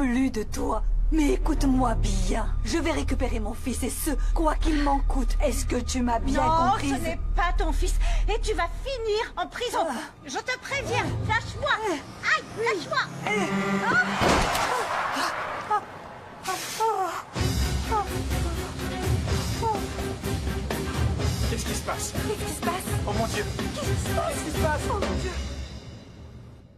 plus de toi. Mais écoute-moi bien, je vais récupérer mon fils et ce, quoi qu'il m'en coûte. Est-ce que tu m'as bien comprise? Non, ce n'est pas ton fils et tu vas finir en prison. Je te préviens, lâche-moi. Aïe, lâche-moi. Qu'est-ce qui se passe? Qu'est-ce qui se passe? Oh mon Dieu! Qu'est-ce qui se passe? Oh mon Dieu!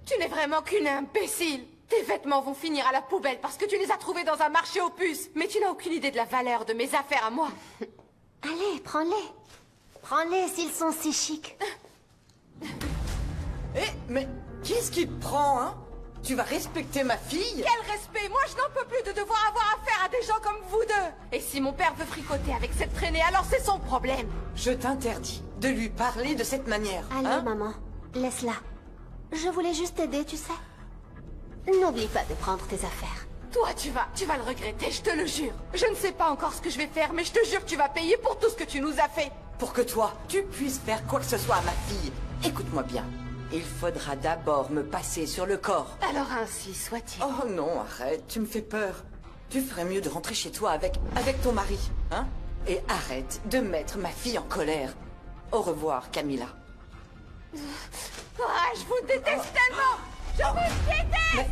Tu n'es vraiment qu'une imbécile. Tes vêtements vont finir à la poubelle parce que tu les as trouvés dans un marché aux puces. Mais tu n'as aucune idée de la valeur de mes affaires à moi. Allez, prends-les. Prends-les s'ils sont si chics. Mais qu'est-ce qui te prend, hein? Tu vas respecter ma fille? Quel respect! Moi, je n'en peux plus de devoir avoir affaire à des gens comme vous deux. Et si mon père veut fricoter avec cette traînée, alors c'est son problème. Je t'interdis de lui parler de cette manière. Allez, hein? maman, laisse-la. Je voulais juste t'aider, tu sais. N'oublie pas de prendre tes affaires. Toi, tu vas le regretter, je te le jure. Je ne sais pas encore ce que je vais faire, mais je te jure que tu vas payer pour tout ce que tu nous as fait. Pour que toi, tu puisses faire quoi que ce soit à ma fille, écoute-moi bien. Il faudra d'abord me passer sur le corps. Alors ainsi soit-il. Oh non, arrête, tu me fais peur. Tu ferais mieux de rentrer chez toi avec ton mari, hein? Et arrête de mettre ma fille en colère. Au revoir, Camilla. Ah, je vous déteste tellement. Je vous déteste. Mais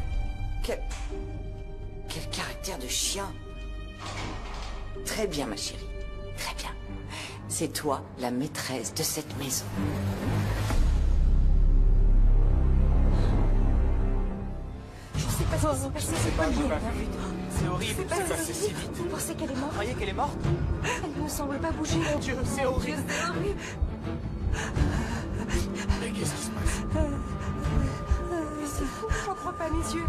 quel caractère de chien. Très bien, ma chérie. Très bien. C'est toi la maîtresse de cette maison. Je sais pas ce qui s'est passé. C'est pas C'est horrible, c'est passé si vite. Vous pensez qu'elle est morte? Vous croyez qu'elle est morte? Elle ne semble pas bouger. Mon Dieu, c'est horrible. C'est horrible. Mais qu'est-ce qui se passe? Mais c'est fou, j'en crois pas mes yeux.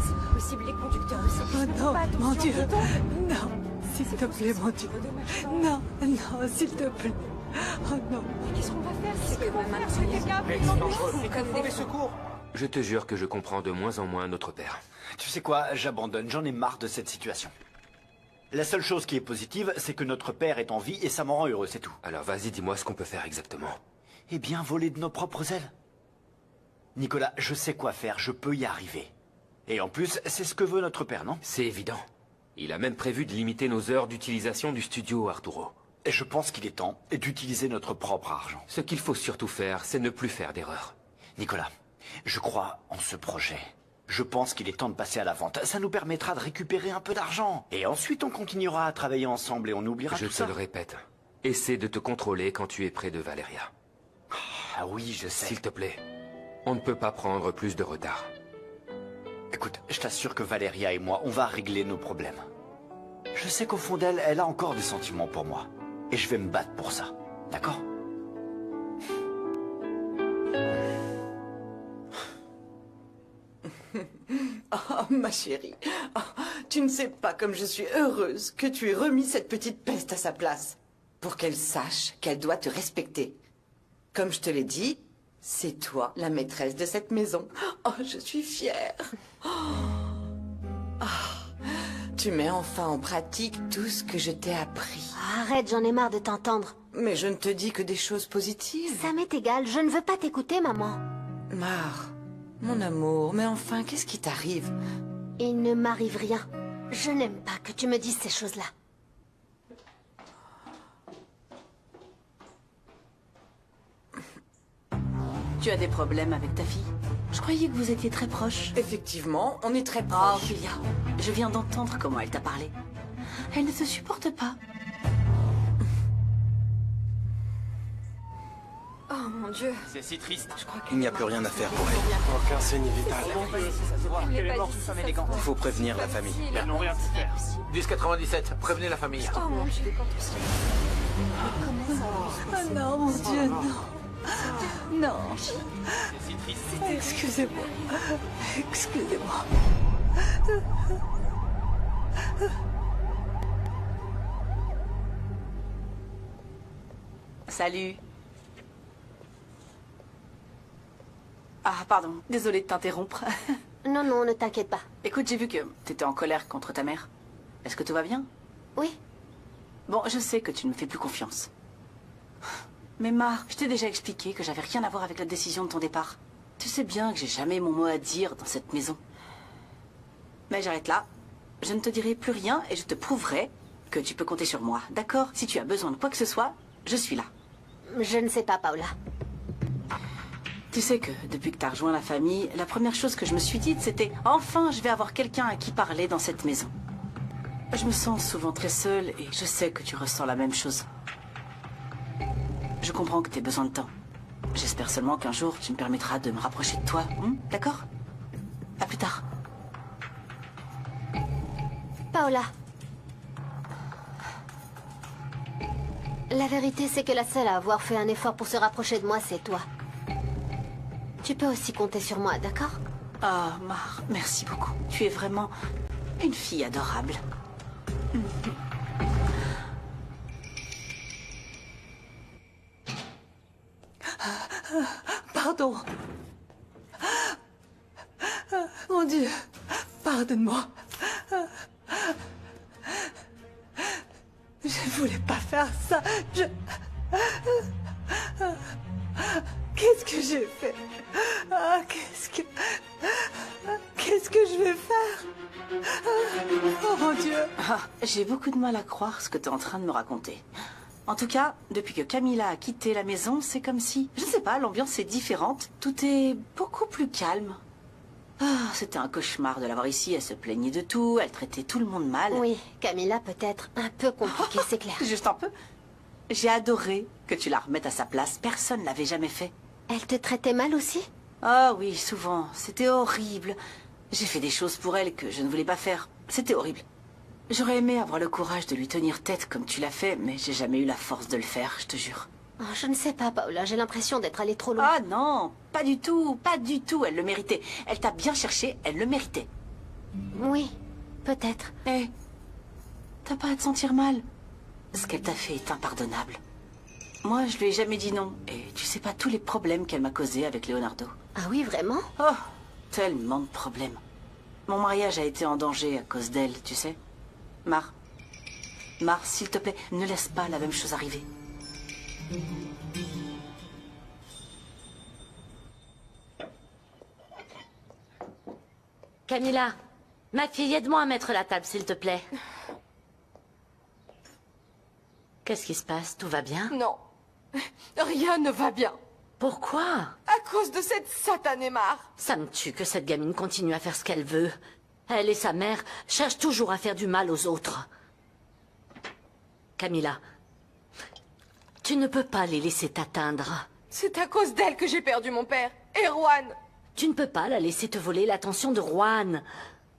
C'est pas possible, les conducteurs ne savent Oh non, pas. Attention, mon Dieu. dis donc. Non, s'il te plaît, mon Dieu. Non, non, s'il te plaît. Oh non. Qu'est-ce qu'on va faire? C'est que maintenant, c'est quelqu'un Mais appelle c'est l'ambulance. dangereux. On connaît Faut des les secours. Je te jure que je comprends de moins en moins notre père. Tu sais quoi, j'abandonne, j'en ai marre de cette situation. La seule chose qui est positive, c'est que notre père est en vie et ça me rend heureux, c'est tout. Alors vas-y, dis-moi ce qu'on peut faire exactement. Eh bien, voler de nos propres ailes. Nicolas, je sais quoi faire, je peux y arriver. Et en plus, c'est ce que veut notre père, non? C'est évident. Il a même prévu de limiter nos heures d'utilisation du studio, Arturo. Et je pense qu'il est temps d'utiliser notre propre argent. Ce qu'il faut surtout faire, c'est ne plus faire d'erreur. Nicolas, je crois en ce projet. Je pense qu'il est temps de passer à la vente. Ça nous permettra de récupérer un peu d'argent. Et ensuite, on continuera à travailler ensemble et on oubliera Je tout te ça. le répète. Essaie de te contrôler quand tu es près de Valeria. Ah oui, je sais. S'il te plaît, on ne peut pas prendre plus de retard. Écoute, je t'assure que Valeria et moi, on va régler nos problèmes. Je sais qu'au fond d'elle, elle a encore des sentiments pour moi. Et je vais me battre pour ça. D'accord? Oh, ma chérie. Oh, tu ne sais pas comme je suis heureuse que tu aies remis cette petite peste à sa place. Pour qu'elle sache qu'elle doit te respecter. Comme je te l'ai dit, c'est toi la maîtresse de cette maison. Oh, je suis fière. Oh. Ah, tu mets enfin en pratique tout ce que je t'ai appris. Arrête, j'en ai marre de t'entendre. Mais je ne te dis que des choses positives. Ça m'est égal, je ne veux pas t'écouter, maman. Mar, mon amour, mais enfin, qu'est-ce qui t'arrive? Il ne m'arrive rien. Je n'aime pas que tu me dises ces choses-là. Tu as des problèmes avec ta fille? Je croyais que vous étiez très proches. Effectivement, on est très Oh, proches. Ophélia, je viens d'entendre comment elle t'a parlé. Elle ne te supporte pas. Oh mon Dieu. C'est si triste. Je crois Il n'y a plus rien à faire pour elle. Aucun signe vital. Ça se voit. Elle Elle n'est est pas morte, d'ici, une femme ça élégante. Il faut prévenir la famille. Elles n'ont rien pu faire. 1097, prévenez la famille. Oh mon Dieu. Oh non, mon Dieu, non. Non. C'est si triste. Excusez-moi. Excusez-moi. Salut. Ah, pardon. Désolée de t'interrompre. Non, non, ne t'inquiète pas. Écoute, j'ai vu que t'étais en colère contre ta mère. Est-ce que tout va bien? Oui, Bon, je sais que tu ne me fais plus confiance. Mais Mar, je t'ai déjà expliqué que j'avais rien à voir avec la décision de ton départ. Tu sais bien que j'ai jamais mon mot à dire dans cette maison. Mais j'arrête là. Je ne te dirai plus rien et je te prouverai que tu peux compter sur moi, d'accord? Si tu as besoin de quoi que ce soit, je suis là. Je ne sais pas, Paola. Tu sais que depuis que tu as rejoint la famille, la première chose que je me suis dite, c'était « Enfin, je vais avoir quelqu'un à qui parler dans cette maison. » Je me sens souvent très seule et je sais que tu ressens la même chose. Je comprends que tu aies besoin de temps. J'espère seulement qu'un jour, tu me permettras de me rapprocher de toi, d'accord? À plus tard. Paola. La vérité, c'est que la seule à avoir fait un effort pour se rapprocher de moi, c'est toi. Tu peux aussi compter sur moi, d'accord? Ah, Mar, merci beaucoup. Tu es vraiment une fille adorable. Pardon. Mon Dieu, pardonne-moi. Je voulais pas faire ça. Qu'est-ce que j'ai fait? Ah, qu'est-ce que je vais faire? Oh mon Dieu. J'ai beaucoup de mal à croire ce que tu es en train de me raconter. En tout cas, depuis que Camilla a quitté la maison, c'est comme si... Je ne sais pas, l'ambiance est différente. Tout est beaucoup plus calme. Ah, c'était un cauchemar de l'avoir ici. Elle se plaignait de tout, elle traitait tout le monde mal. Oui, Camilla peut être un peu compliquée, c'est clair. Juste un peu. J'ai adoré que tu la remettes à sa place. Personne ne l'avait jamais fait. Elle te traitait mal aussi? Ah oui, souvent. C'était horrible. J'ai fait des choses pour elle que je ne voulais pas faire. C'était horrible. J'aurais aimé avoir le courage de lui tenir tête comme tu l'as fait, mais j'ai jamais eu la force de le faire, je te jure. Oh, je ne sais pas, Paola. J'ai l'impression d'être allée trop loin. Ah non, pas du tout, pas du tout. Elle le méritait. Elle t'a bien cherché, elle le méritait. Oui, peut-être. Hé, t'as pas à te sentir mal. Ce qu'elle t'a fait est impardonnable. Moi, je lui ai jamais dit non. Et tu sais pas tous les problèmes qu'elle m'a causés avec Leonardo. Ah oui, vraiment? Oh, tellement de problèmes. Mon mariage a été en danger à cause d'elle, tu sais. Mar, s'il te plaît, ne laisse pas la même chose arriver. Camilla, ma fille, aide-moi à mettre la table, s'il te plaît. Qu'est-ce qui se passe? Tout va bien? Non. Rien ne va bien. Pourquoi? À cause de cette satanée Mar. Ça me tue que cette gamine continue à faire ce qu'elle veut. Elle et sa mère cherchent toujours à faire du mal aux autres. Camilla, tu ne peux pas les laisser t'atteindre. C'est à cause d'elle que j'ai perdu mon père. Et Juan. Tu ne peux pas la laisser te voler l'attention de Juan.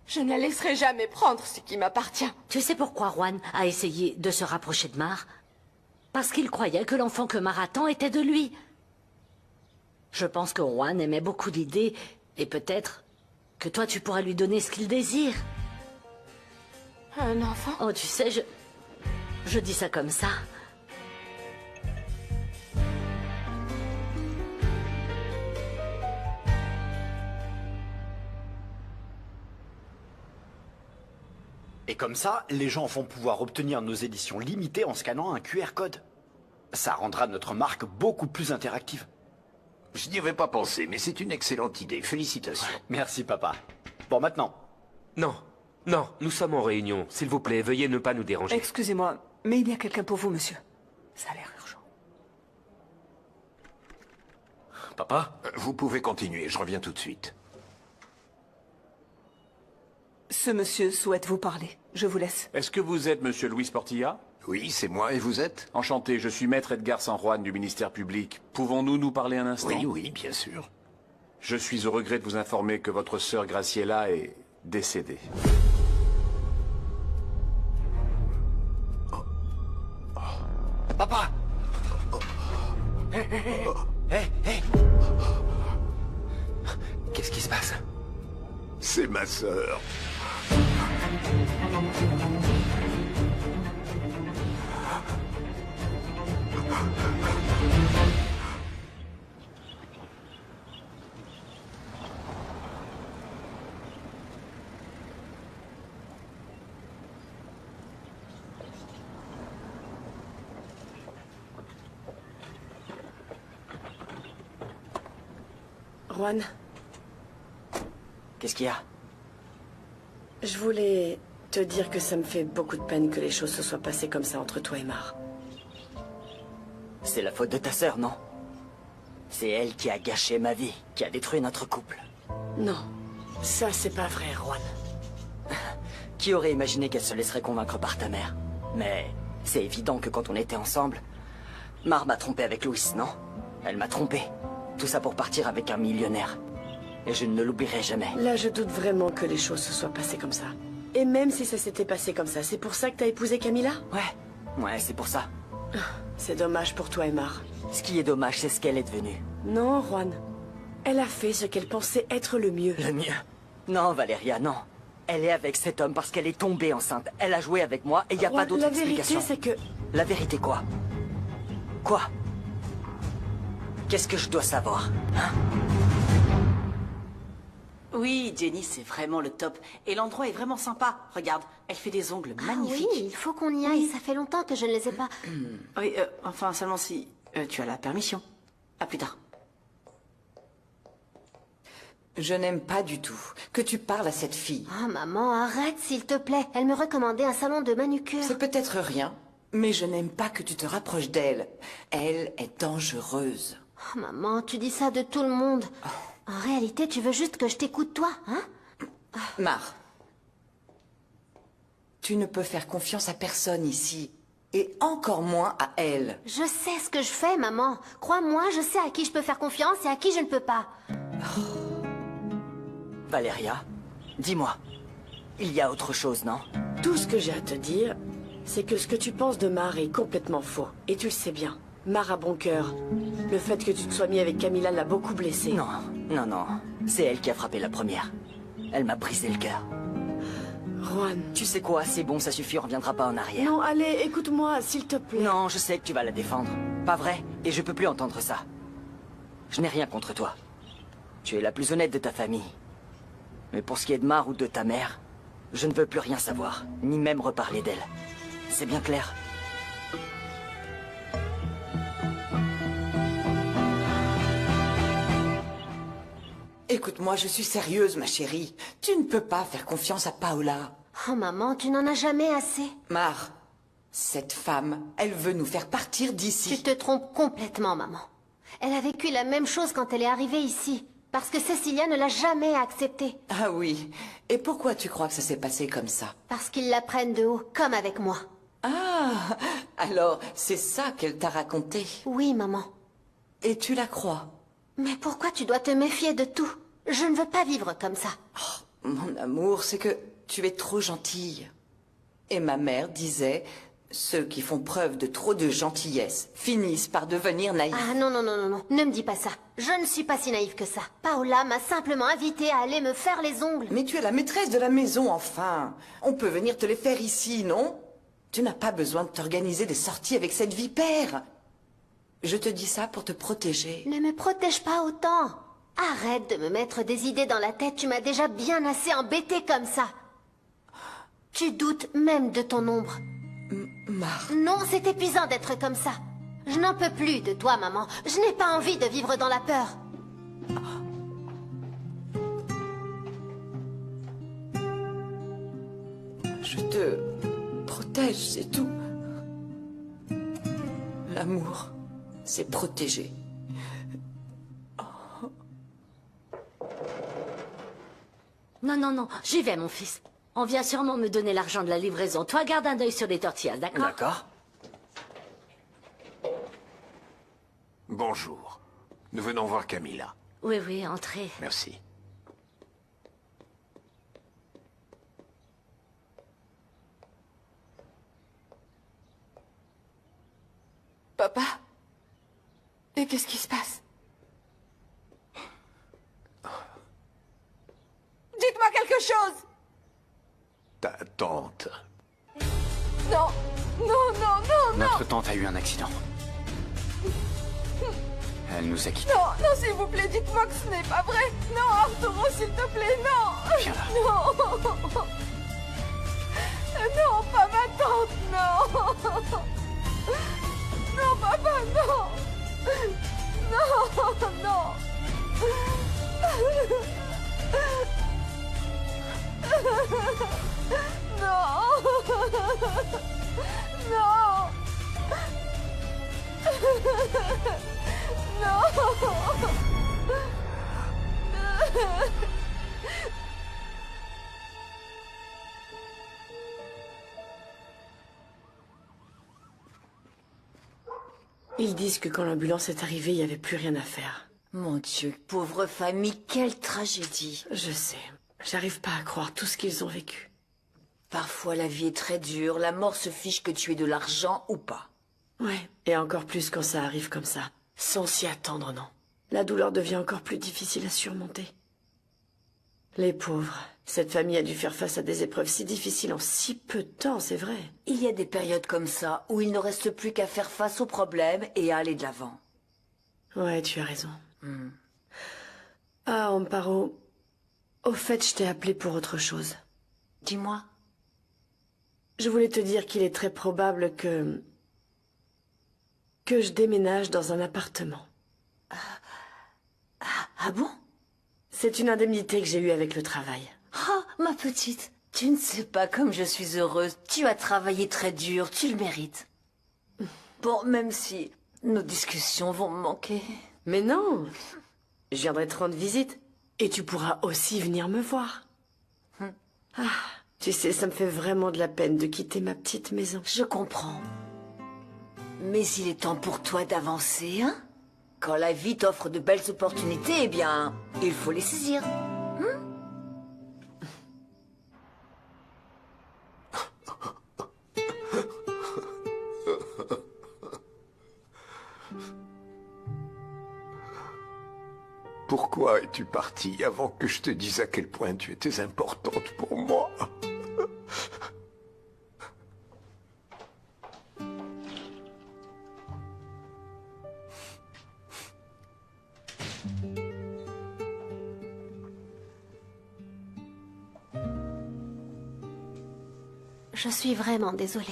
Je ne la laisserai jamais prendre ce qui m'appartient. Tu sais pourquoi Juan a essayé de se rapprocher de Mar? Parce qu'il croyait que l'enfant que Mar attend était de lui. Je pense que Juan aimait beaucoup l'idée, et peut-être que toi tu pourras lui donner ce qu'il désire. Un enfant? Oh, tu sais, je dis ça comme ça. Et comme ça, les gens vont pouvoir obtenir nos éditions limitées en scannant un QR code. Ça rendra notre marque beaucoup plus interactive. Je n'y avais pas pensé, mais c'est une excellente idée. Félicitations. Merci, papa. Bon, maintenant. Non, non, nous sommes en réunion. S'il vous plaît, veuillez ne pas nous déranger. Excusez-moi, mais il y a quelqu'un pour vous, monsieur. Ça a l'air urgent. Papa, vous pouvez continuer. Je reviens tout de suite. Ce monsieur souhaite vous parler. Je vous laisse. Est-ce que vous êtes monsieur Luis Portilla? Oui, c'est moi. Et vous êtes? Enchanté, je suis maître Edgar San Juan du ministère public. Pouvons-nous nous parler un instant? Oui, oui, bien sûr. Je suis au regret de vous informer que votre sœur Graciela est décédée. Papa! Hé! Qu'est-ce qui se passe? C'est ma sœur. Juan, qu'est-ce qu'il y a? Je voulais te dire que ça me fait beaucoup de peine que les choses se soient passées comme ça entre toi et Mar. C'est la faute de ta sœur, non? C'est elle qui a gâché ma vie, qui a détruit notre couple. Non, ça c'est pas vrai, Juan. Qui aurait imaginé qu'elle se laisserait convaincre par ta mère? Mais c'est évident que quand on était ensemble, Mar m'a trompé avec Louis, non? Elle m'a trompé. Tout ça pour partir avec un millionnaire. Et je ne l'oublierai jamais. Là, je doute vraiment que les choses se soient passées comme ça. Et même si ça s'était passé comme ça, c'est pour ça que t'as épousé Camilla? Ouais, c'est pour ça. C'est dommage pour toi et Mar. Ce qui est dommage, c'est ce qu'elle est devenue. Non, Juan. Elle a fait ce qu'elle pensait être le mieux. Le mieux? Non, Valeria, non. Elle est avec cet homme parce qu'elle est tombée enceinte. Elle a joué avec moi et il n'y a pas d'autre explication. La vérité, c'est que... La vérité quoi? Quoi? Qu'est-ce que je dois savoir, hein? Oui, Jenny, c'est vraiment le top. Et l'endroit est vraiment sympa. Regarde, elle fait des ongles magnifiques. Oui, il faut qu'on y aille. Ça fait longtemps que je ne les ai pas. Oui, enfin, seulement si tu as la permission. À plus tard. Je n'aime pas du tout que tu parles à cette fille. Oh, maman, arrête, s'il te plaît. Elle me recommandait un salon de manucure. C'est peut-être rien, mais je n'aime pas que tu te rapproches d'elle. Elle est dangereuse. Oh, maman, tu dis ça de tout le monde. En réalité, tu veux juste que je t'écoute, toi, hein? Mar, tu ne peux faire confiance à personne ici. Et encore moins à elle. Je sais ce que je fais, maman. Crois-moi, je sais à qui je peux faire confiance et à qui je ne peux pas. Valeria, dis-moi, il y a autre chose, non? Tout ce que j'ai à te dire, c'est que ce que tu penses de Mar est complètement faux. Et tu le sais bien. Mar a bon cœur. Le fait que tu te sois mis avec Camilla l'a beaucoup blessée. Non, non, non. C'est elle qui a frappé la première. Elle m'a brisé le cœur. Juan... Tu sais quoi, c'est bon, ça suffit, on reviendra pas en arrière. Non, allez, écoute-moi, s'il te plaît. Non, je sais que tu vas la défendre. Pas vrai? Et je peux plus entendre ça. Je n'ai rien contre toi. Tu es la plus honnête de ta famille. Mais pour ce qui est de Mar ou de ta mère, je ne veux plus rien savoir, ni même reparler d'elle. C'est bien clair? Écoute-moi, je suis sérieuse, ma chérie. Tu ne peux pas faire confiance à Paola. Oh, maman, tu n'en as jamais assez. Mar, cette femme, elle veut nous faire partir d'ici. Tu te trompes complètement, maman. Elle a vécu la même chose quand elle est arrivée ici. Parce que Cecilia ne l'a jamais acceptée. Ah oui. Et pourquoi tu crois que ça s'est passé comme ça? Parce qu'ils la prennent de haut, comme avec moi. Ah, alors c'est ça qu'elle t'a raconté? Oui, maman. Et tu la crois? Mais pourquoi tu dois te méfier de tout? Je ne veux pas vivre comme ça. Oh, mon amour, c'est que tu es trop gentille. Et ma mère disait, ceux qui font preuve de trop de gentillesse finissent par devenir naïfs. Ah non, non, non, non, non, ne me dis pas ça. Je ne suis pas si naïve que ça. Paola m'a simplement invitée à aller me faire les ongles. Mais tu es la maîtresse de la maison, enfin. On peut venir te les faire ici, non? Tu n'as pas besoin de t'organiser des sorties avec cette vipère. Je te dis ça pour te protéger. Ne me protège pas autant. Arrête de me mettre des idées dans la tête, tu m'as déjà bien assez embêtée comme ça. Tu doutes même de ton ombre. Mar... Non, c'est épuisant d'être comme ça. Je n'en peux plus de toi, maman. Je n'ai pas envie de vivre dans la peur. Je te protège, c'est tout. L'amour, c'est protéger. Non, non, non, j'y vais, mon fils. On vient sûrement me donner l'argent de la livraison. Toi, garde un œil sur les tortillas, d'accord? D'accord. Bonjour. Nous venons voir Camilla. Oui, oui, entrez. Merci. Papa? Et qu'est-ce qui se passe? Dites-moi quelque chose! Ta tante. Non! Non, non, non, non! Notre tante a eu un accident. Elle nous a quittés. Non, non, s'il vous plaît, dites-moi que ce n'est pas vrai! Non, Arturo, s'il te plaît, non! Viens là. Non! Non, pas ma tante, non! Non, papa, non! Non, non! Non. Ils disent que quand l'ambulance est arrivée, il n'y avait plus rien à faire. Mon Dieu, pauvre famille, quelle tragédie. Je sais. J'arrive pas à croire tout ce qu'ils ont vécu. Parfois, la vie est très dure. La mort se fiche que tu aies de l'argent ou pas. Ouais, et encore plus quand ça arrive comme ça. Sans s'y attendre, non. La douleur devient encore plus difficile à surmonter. Les pauvres. Cette famille a dû faire face à des épreuves si difficiles en si peu de temps, c'est vrai. Il y a des périodes comme ça où il ne reste plus qu'à faire face aux problèmes et à aller de l'avant. Ouais, tu as raison. Ah, Amparo. Au fait, je t'ai appelé pour autre chose. Dis-moi. Je voulais te dire qu'il est très probable que je déménage dans un appartement. Ah bon? C'est une indemnité que j'ai eue avec le travail. Ah, ma petite, tu ne sais pas comme je suis heureuse. Tu as travaillé très dur, tu le mérites. Bon, même si nos discussions vont me manquer. Mais non, je viendrai te rendre visite. Et tu pourras aussi venir me voir. Ah, tu sais, ça me fait vraiment de la peine de quitter ma petite maison. Je comprends. Mais il est temps pour toi d'avancer, hein? Quand la vie t'offre de belles opportunités, eh bien, il faut les saisir. Pourquoi es-tu partie avant que je te dise à quel point tu étais importante pour moi? Je suis vraiment désolée.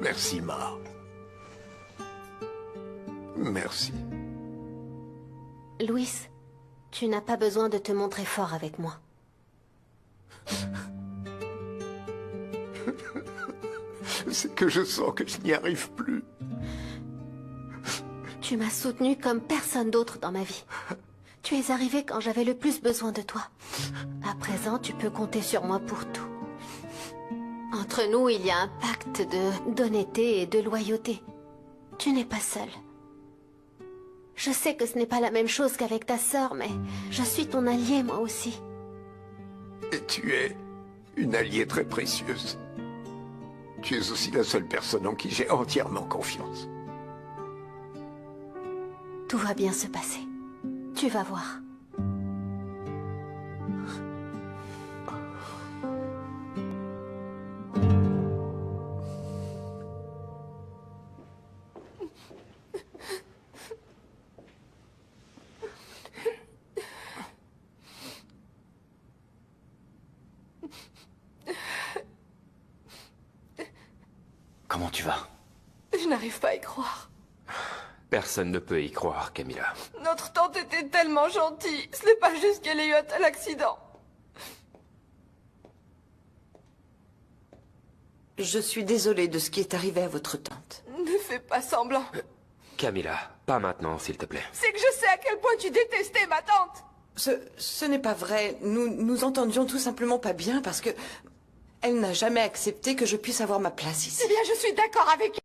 Merci, Ma. Merci. Louis, tu n'as pas besoin de te montrer fort avec moi. C'est que je sens que je n'y arrive plus. Tu m'as soutenue comme personne d'autre dans ma vie. Tu es arrivé quand j'avais le plus besoin de toi. À présent, tu peux compter sur moi pour tout. Entre nous, il y a un pacte d'honnêteté et de loyauté. Tu n'es pas seule. Je sais que ce n'est pas la même chose qu'avec ta sœur, mais je suis ton allié, moi aussi. Et tu es une alliée très précieuse. Tu es aussi la seule personne en qui j'ai entièrement confiance. Tout va bien se passer. Tu vas voir. Comment tu vas? Je n'arrive pas à y croire. Personne ne peut y croire, Camilla. Notre tante était tellement gentille. Ce n'est pas juste qu'elle ait eu un tel accident. Je suis désolée de ce qui est arrivé à votre tante. Ne fais pas semblant. Camilla, pas maintenant, s'il te plaît. C'est que je sais à quel point tu détestais ma tante. Ce n'est pas vrai. Nous entendions tout simplement pas bien parce que elle n'a jamais accepté que je puisse avoir ma place ici. Eh bien, je suis d'accord avec